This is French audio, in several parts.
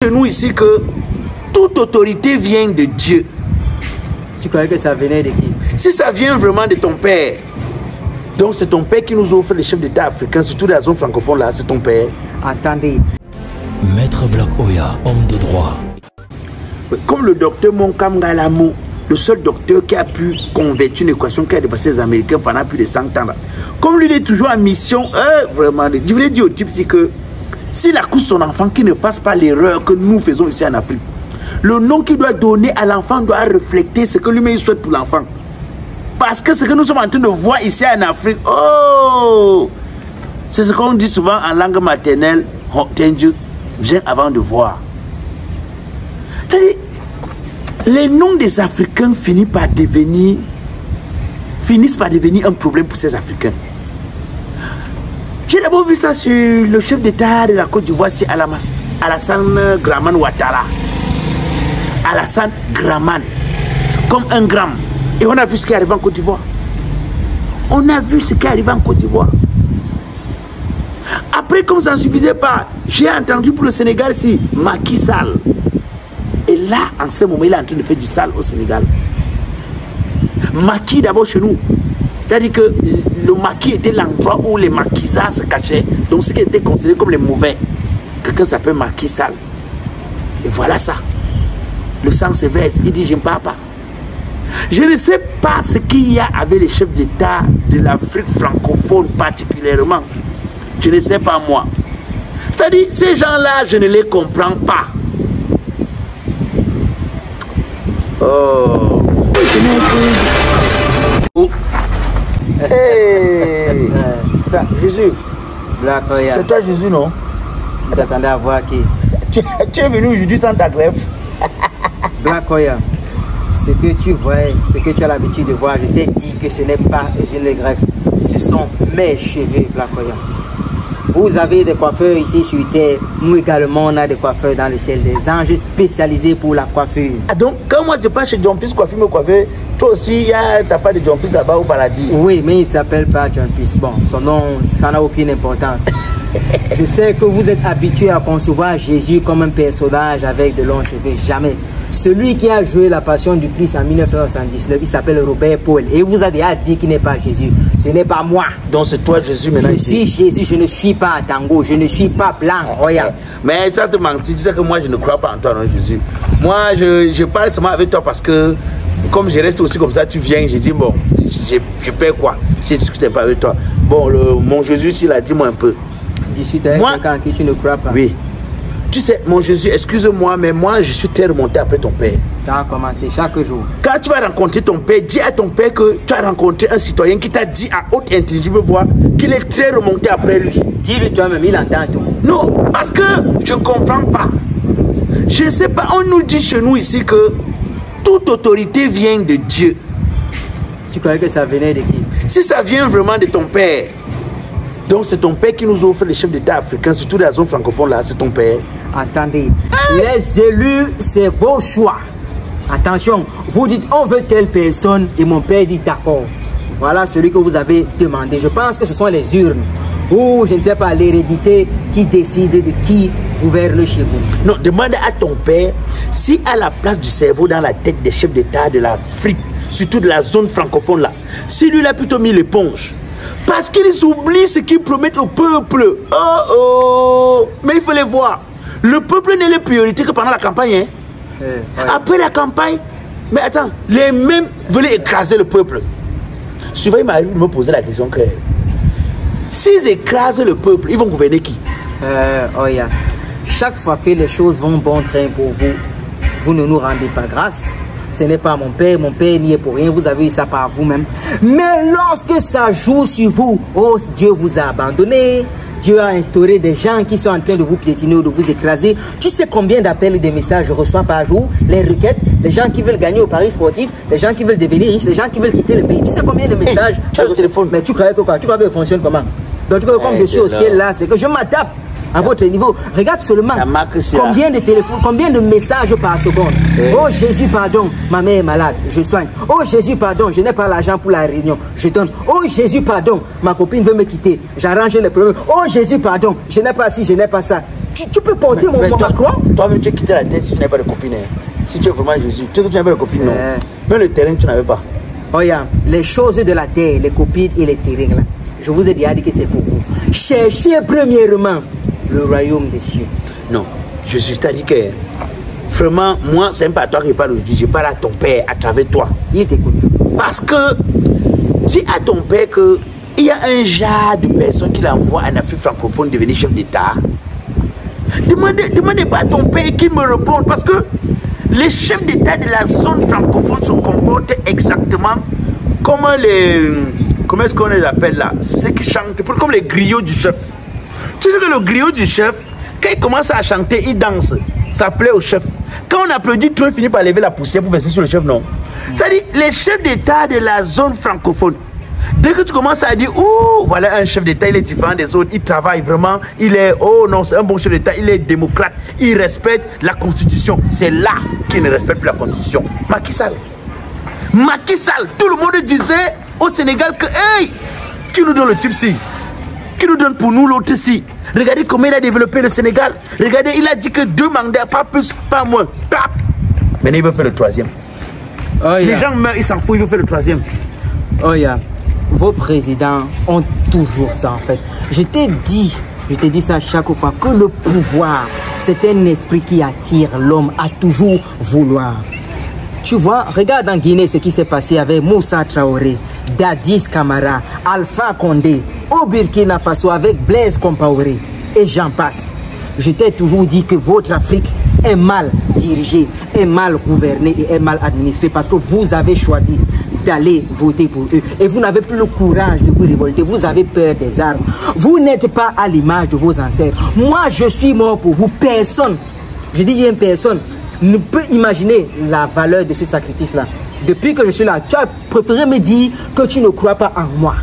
Chez nous ici que toute autorité vient de Dieu. Tu croyais que ça venait de qui? Si ça vient vraiment de ton père, donc c'est ton père qui nous offre les chefs d'État africains, surtout de la zone francophone là, c'est ton père. Attendez. Maître Black Oya, homme de droit. Comme le docteur Monkam Galamo, le seul docteur qui a pu convertir une équation qui a dépassé les Américains pendant plus de 100 ans. Là. Comme lui, il est toujours en mission, vraiment, je voulais dire au type, c'est que s'il accuse son enfant, qu'il ne fasse pas l'erreur que nous faisons ici en Afrique. Le nom qu'il doit donner à l'enfant doit refléter ce que lui-même souhaite pour l'enfant. Parce que ce que nous sommes en train de voir ici en Afrique, oh, c'est ce qu'on dit souvent en langue maternelle, Tenju, viens avant de voir. Les noms des Africains finissent par devenir un problème pour ces Africains. J'ai d'abord vu ça sur le chef d'État de la Côte d'Ivoire, c'est Alassane Dramane Ouattara. Alassane Dramane, comme un gramme. Et on a vu ce qui est arrivé en Côte d'Ivoire. On a vu ce qui est arrivé en Côte d'Ivoire. Après, comme ça ne suffisait pas, j'ai entendu pour le Sénégal, si Macky Sall. Et là, en ce moment, il est en train de faire du sale au Sénégal. Macky d'abord chez nous. C'est-à-dire que le maquis était l'endroit où les maquisards se cachaient. Donc ce qui était considéré comme les mauvais. Quelqu'un s'appelle Macky Sall. Et voilà ça. Le sang se verse. Il dit, je ne pars pas. Je ne sais pas ce qu'il y a avec les chefs d'État de l'Afrique francophone particulièrement. Je ne sais pas moi. C'est-à-dire, ces gens-là, je ne les comprends pas. Oh. Oh. Hey. Jésus. Black Oya. C'est toi Jésus, non? Tu t'attendais à voir qui? Tu es venu aujourd'hui sans ta greffe. Black Oya. Ce que tu vois, ce que tu as l'habitude de voir, je t'ai dit que ce n'est pas une greffe. Ce sont mes cheveux, Black Oya. Vous avez des coiffeurs ici sur terre. Nous également, on a des coiffeurs dans le ciel, des anges spécialisés pour la coiffure. Ah donc, quand moi je passe chez John Peace Coiffure me coiffer, toi aussi, t'as pas de John Peace là-bas au paradis? Oui, mais il ne s'appelle pas John Peace. Bon, son nom, ça n'a aucune importance. Je sais que vous êtes habitués à concevoir Jésus comme un personnage avec de longs cheveux. Jamais. Celui qui a joué la Passion du Christ en 1979, il s'appelle Robert Paul. Et il vous a déjà dit qu'il n'est pas Jésus. Ce n'est pas moi. Donc c'est toi Jésus maintenant. Je suis Jésus, je ne suis pas Tango, je ne suis pas blanc. Regarde. Mais ça te mentit, tu sais que moi je ne crois pas en toi, non Jésus. Moi je parle seulement avec toi parce que comme je reste aussi comme ça, tu viens, j'ai dit bon, je perds quoi si je ne discute pas avec toi. Bon, mon Jésus, s'il a dit moi un peu. Discute avec quelqu'un en qui tu ne crois pas. Oui. Tu sais, mon Jésus, excuse-moi, mais moi, je suis très remonté après ton père. Ça a commencé chaque jour. Quand tu vas rencontrer ton père, dis à ton père que tu as rencontré un citoyen qui t'a dit à haute intelligible voix qu'il est très remonté après lui. Dis-lui toi-même, il entend tout. Non, parce que je ne comprends pas. Je ne sais pas, on nous dit chez nous ici que toute autorité vient de Dieu. Tu croyais que ça venait de qui? Si ça vient vraiment de ton père, donc c'est ton père qui nous offre les chefs d'État africains, surtout de la zone francophone là, c'est ton père. Attendez, les élus, c'est vos choix. Attention, vous dites on veut telle personne et mon père dit d'accord. Voilà celui que vous avez demandé. Je pense que ce sont les urnes ou je ne sais pas l'hérédité qui décide de qui gouverne chez vous. Non, demande à ton père si à la place du cerveau dans la tête des chefs d'État de l'Afrique, surtout de la zone francophone là, si lui il a plutôt mis l'éponge. Parce qu'ils oublient ce qu'ils promettent au peuple. Oh oh. Mais il faut les voir. Le peuple n'est les priorités que pendant la campagne. Hein? Après la campagne, mais attends, les mêmes veulent écraser le peuple. Souvent, il m'arrive de me poser la question que s'ils écrasent le peuple, ils vont gouverner qui? Yeah. Chaque fois que les choses vont bon train pour vous, vous ne nous rendez pas grâce. Ce n'est pas mon père n'y est pour rien, vous avez eu ça par vous-même. Mais lorsque ça joue sur vous, oh Dieu vous a abandonné, Dieu a instauré des gens qui sont en train de vous piétiner ou de vous écraser. Tu sais combien d'appels et de messages je reçois par jour? Les requêtes, les gens qui veulent gagner au paris sportif, les gens qui veulent devenir riches, les gens qui veulent quitter le pays. Tu sais combien de messages tu as le téléphone? Mais tu croyais que quoi? Tu crois que ça fonctionne comment? Donc comme je suis au ciel là, c'est que je m'adapte. à votre niveau. Regarde seulement combien de téléphones, combien de messages par seconde. Oh Jésus, pardon, ma mère est malade, je soigne. Oh Jésus, pardon, je n'ai pas l'argent pour la réunion, je donne. Oh Jésus, pardon, ma copine veut me quitter, j'arrange les problèmes. Oh Jésus, pardon, je n'ai pas ci, je n'ai pas ça. Tu peux porter ma croix? Toi-même, tu as quitté la tête si tu n'avais pas de copine. Si tu es vraiment Jésus, tu n'avais pas de copine, non. Même le terrain, tu n'avais pas. Oh yeah, les choses de la terre, les copines et les terrains là. Je vous ai déjà dit que c'est pour vous. Cherchez premièrement le royaume des cieux. Non, Jésus t'a dit que vraiment, moi, c'est pas à toi que je parle aujourd'hui, je parle à ton père à travers toi. Il t'écoute. Parce que dis à ton père qu'il y a un genre de personnes qu'il envoie en Afrique francophone devenir chef d'État. Demandez pas à ton père qu'il me réponde parce que les chefs d'État de la zone francophone se comportent exactement comme les... Comment est-ce qu'on les appelle là? Ceux qui chantent, comme les griots du chef. Tu sais que le griot du chef, quand il commence à chanter, il danse. Ça plaît au chef. Quand on applaudit, tout le monde finit par lever la poussière pour verser sur le chef, non? C'est-à-dire, les chefs d'État de la zone francophone, dès que tu commences à dire, oh, voilà un chef d'État, il est différent des autres, il travaille vraiment, il est, oh non, c'est un bon chef d'État, il est démocrate, il respecte la Constitution. C'est là qu'il ne respecte plus la Constitution. Macky Sall. Macky Sall, tout le monde disait au Sénégal que, hey, qui nous donne le type-ci? Qui nous donne pour nous l'autre-ci? Regardez comment il a développé le Sénégal. Regardez, il a dit que 2 mandats, pas plus, pas moins. Pap. Maintenant, il veut faire le 3e. Oh, yeah. Les gens meurent, ils s'en foutent, il veut faire le 3e. Oh yeah. Vos présidents ont toujours ça en fait. Je t'ai dit ça chaque fois, que le pouvoir, c'est un esprit qui attire l'homme à toujours vouloir. Tu vois, regarde en Guinée ce qui s'est passé avec Moussa Traoré, Dadis Camara, Alpha Condé, au Burkina Faso avec Blaise Compaoré, et j'en passe. Je t'ai toujours dit que votre Afrique est mal dirigée, est mal gouvernée et est mal administrée parce que vous avez choisi d'aller voter pour eux. Et vous n'avez plus le courage de vous révolter, vous avez peur des armes. Vous n'êtes pas à l'image de vos ancêtres. Moi, je suis mort pour vous. Personne, je dis bien personne, ne peut imaginer la valeur de ce sacrifice-là. Depuis que je suis là, tu as préféré me dire que tu ne crois pas en moi.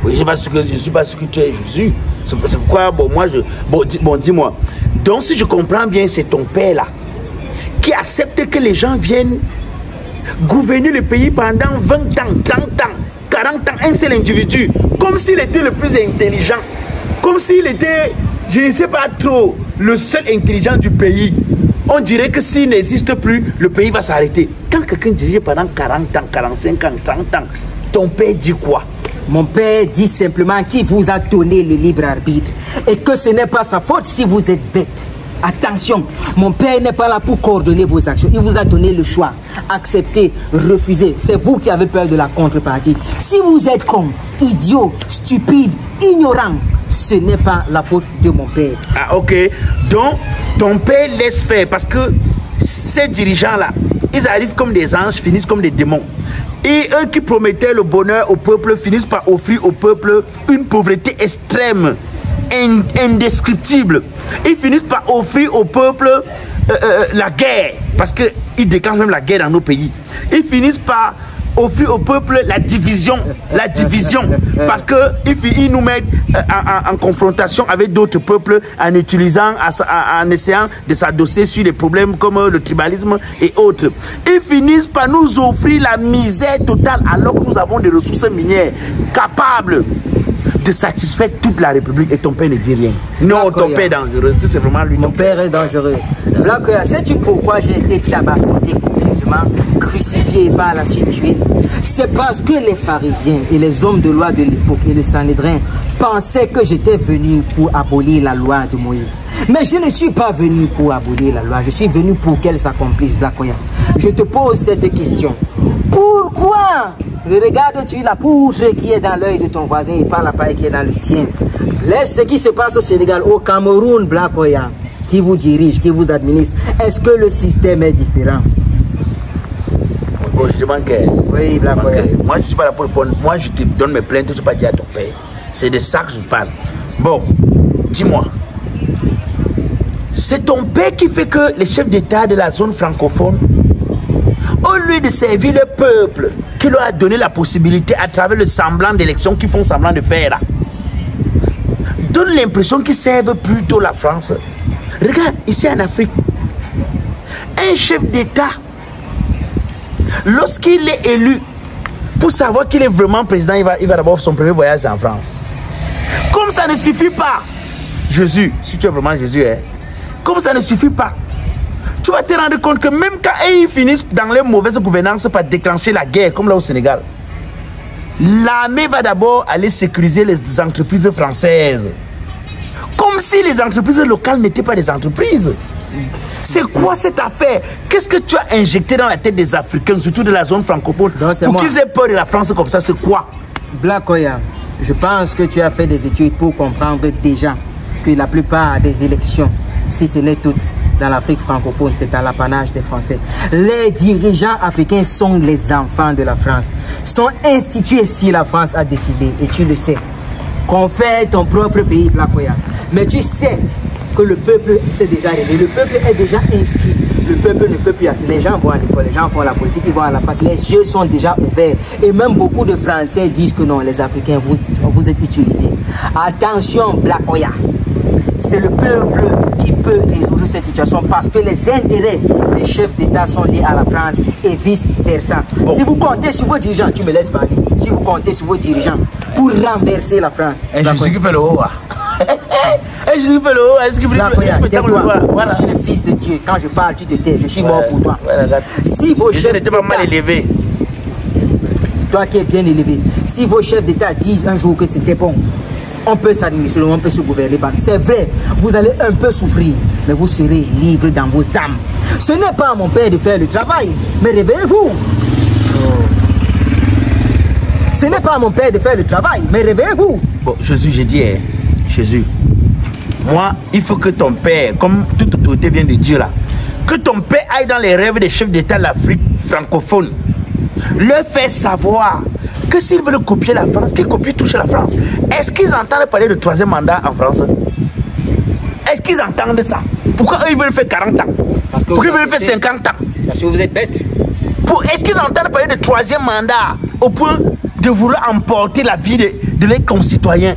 Oui, je ne suis pas sûr que tu es Jésus. C'est pourquoi, bon, moi, bon, dis-moi. Donc, si je comprends bien, c'est ton père là qui accepte que les gens viennent gouverner le pays pendant 20 ans, 30 ans, 40 ans, un seul individu, comme s'il était le plus intelligent, comme s'il était, je ne sais pas trop, le seul intelligent du pays. On dirait que s'il n'existe plus, le pays va s'arrêter. Quand quelqu'un dirige pendant 40 ans, 45 ans, 30 ans, ton père dit quoi? Mon père dit simplement qu'il vous a donné le libre arbitre et que ce n'est pas sa faute si vous êtes bête. Attention, mon père n'est pas là pour coordonner vos actions. Il vous a donné le choix. Accepter, refuser. C'est vous qui avez peur de la contrepartie. Si vous êtes con, idiot, stupide, ignorant, ce n'est pas la faute de mon père. Ah ok. Donc, ton père laisse faire parce que ces dirigeants-là, ils arrivent comme des anges, finissent comme des démons. Et eux qui promettaient le bonheur au peuple finissent par offrir au peuple une pauvreté extrême, indescriptible. Ils finissent par offrir au peuple la guerre, parce qu'ils déclenchent même la guerre dans nos pays. Ils finissent par offrir au peuple la division, parce qu'ils nous mettent en confrontation avec d'autres peuples en utilisant, en essayant de s'adosser sur des problèmes comme le tribalisme et autres. Ils finissent par nous offrir la misère totale alors que nous avons des ressources minières capables de satisfaire toute la République et ton père ne dit rien. Non, ton père est dangereux, c'est vraiment lui. Mon père est dangereux. Black Oya, sais-tu pourquoi j'ai été tabascoté copieusement, crucifié et par la suite tué? C'est parce que les pharisiens et les hommes de loi de l'époque et le Sanhédrin pensaient que j'étais venu pour abolir la loi de Moïse. Mais je ne suis pas venu pour abolir la loi, je suis venu pour qu'elle s'accomplisse, Black Oya. Je te pose cette question. Pourquoi regardes-tu la poutre qui est dans l'œil de ton voisin et pas la paille qui est dans le tien? Laisse ce qui se passe au Sénégal, au Cameroun, Black Oya, qui vous dirige, qui vous administre. Est-ce que le système est différent? Bon, je demande que... Oui, Black Oya. Moi, je ne suis pas là pour répondre. Moi, je te donne mes plaintes, je ne suis pas dit à ton père. C'est de ça que je parle. Bon, dis-moi. C'est ton père qui fait que les chefs d'État de la zone francophone, au lieu de servir le peuple, qui leur a donné la possibilité à travers le semblant d'élection qu'ils font semblant de faire là, donne l'impression qu'ils servent plutôt la France. Regarde, ici en Afrique, un chef d'État, lorsqu'il est élu, pour savoir qu'il est vraiment président, il va d'abord son premier voyage en France. Comme ça ne suffit pas, Jésus, si tu es vraiment Jésus, hein, comme ça ne suffit pas, tu vas te rendre compte que même quand ils finissent dans les mauvaises gouvernances par déclencher la guerre, comme là au Sénégal, l'armée va d'abord aller sécuriser les entreprises françaises. Comme si les entreprises locales n'étaient pas des entreprises. C'est quoi cette affaire? Qu'est-ce que tu as injecté dans la tête des Africains, surtout de la zone francophone, pour qu'ils aient peur de la France comme ça? C'est quoi? Black Oya, je pense que tu as fait des études pour comprendre déjà que la plupart des élections, si ce n'est toutes, dans l'Afrique francophone, c'est à l'apanage des Français. Les dirigeants africains sont les enfants de la France, sont institués si la France a décidé, et tu le sais. Qu'on fait ton propre pays, Black Oya. Mais tu sais que le peuple s'est déjà réveillé, le peuple est déjà instruit, le peuple ne peut plus assumer. Les gens vont à l'école, les gens font la politique, ils vont à la fac, les yeux sont déjà ouverts. Et même beaucoup de Français disent que non, les Africains, vous êtes utilisés. Attention, Black Oya. C'est le peuple qui peut résoudre cette situation parce que les intérêts des chefs d'État sont liés à la France et vice-versa. Bon. Si vous comptez sur vos dirigeants, tu me laisses parler, si vous comptez sur vos dirigeants pour renverser la France. Et je suis qui fait le haut. Et je suis fait le haut. Est-ce que vous Je suis le fils de Dieu. Quand je parle, tu te tais. Je suis mort pour toi. Si vos chefs n'étais pas mal élevé. C'est toi qui es bien élevé. Si vos chefs d'État disent un jour que c'était bon, on peut s'administrer, on peut se gouverner. C'est vrai, vous allez un peu souffrir, mais vous serez libre dans vos âmes. Ce n'est pas à mon père de faire le travail, mais réveillez-vous. Ce n'est pas à mon père de faire le travail, mais réveillez-vous. Bon, Jésus, j'ai dit, Jésus, moi, il faut que ton père, comme toute autorité vient de dire là, que ton père aille dans les rêves des chefs d'État de l'Afrique francophone, leur faire savoir que s'ils veulent copier la France, qu'ils copient toucher la France. Est-ce qu'ils entendent parler de troisième mandat en France? Est-ce qu'ils entendent ça? Pourquoi eux ils veulent faire 40 ans? Pourquoi ils veulent faire 50 ans? Parce que vous êtes bêtes. Est-ce qu'ils entendent parler de troisième mandat au point de vouloir emporter la vie de leurs concitoyens?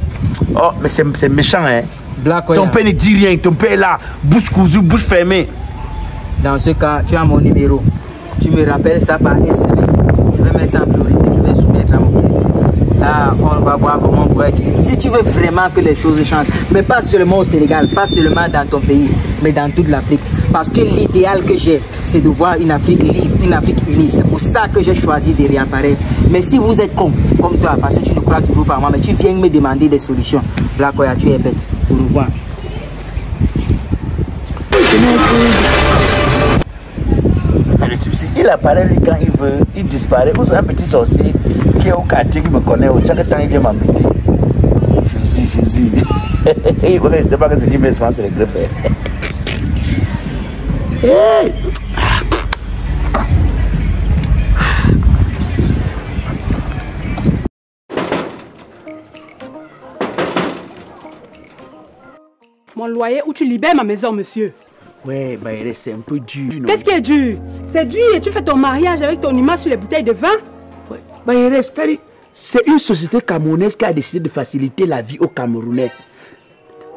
Oh, mais c'est méchant, hein? Ton père ne dit rien, ton père est là, bouche cousue, bouche fermée. Dans ce cas, tu as mon numéro. Tu me rappelles ça par SMS. Je vais mettre ça en priorité, je vais soumettre à mon père. Là, on va voir comment on pourrait utiliser. Si tu veux vraiment que les choses changent, mais pas seulement au Sénégal, pas seulement dans ton pays, mais dans toute l'Afrique. Parce que l'idéal que j'ai, c'est de voir une Afrique libre, une Afrique unie. C'est pour ça que j'ai choisi de réapparaître. Mais si vous êtes con, comme toi, parce que tu ne crois toujours pas en moi, mais tu viens me demander des solutions, Black Oya, tu es bête. Au revoir. Il apparaît lui quand il veut, il disparaît. Vous savez, un petit sorcier qui est au quartier qui me connaît, chaque temps il vient m'embêter. Jésus. Il ne sait pas que c'est qui met souvent, c'est le greffes. Mon loyer où tu libères ma maison, monsieur. Ouais, bah c'est un peu dur. Qu'est-ce qui est dur? C'est dur et tu fais ton mariage avec ton image sur les bouteilles de vin? Ouais, bah c'est une société camerounaise qui a décidé de faciliter la vie aux Camerounais.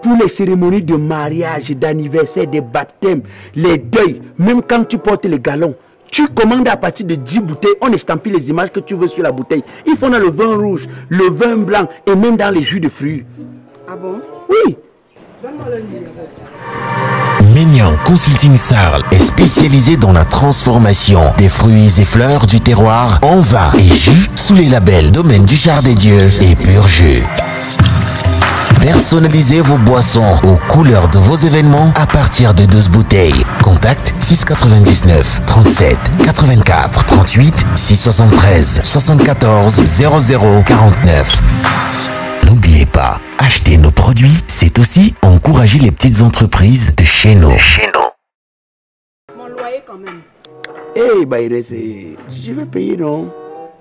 Pour les cérémonies de mariage, d'anniversaire, de baptême, les deuils, même quand tu portes le galon, tu commandes à partir de 10 bouteilles, on estampille les images que tu veux sur la bouteille. Ils font dans le vin rouge, le vin blanc et même dans les jus de fruits. Ah bon? Oui. Donne-moi le numéro. Maignan Consulting Sarl est spécialisé dans la transformation des fruits et fleurs du terroir en vin et jus sous les labels Domaine du Char des Dieux et Pur Jus. Personnalisez vos boissons aux couleurs de vos événements à partir de 12 bouteilles. Contact 699 37 84 38 673 74 00 49. N'oubliez pas, acheter nos produits, c'est aussi encourager les petites entreprises de chez nous. Mon loyer quand même. Eh, bah, je vais payer, non?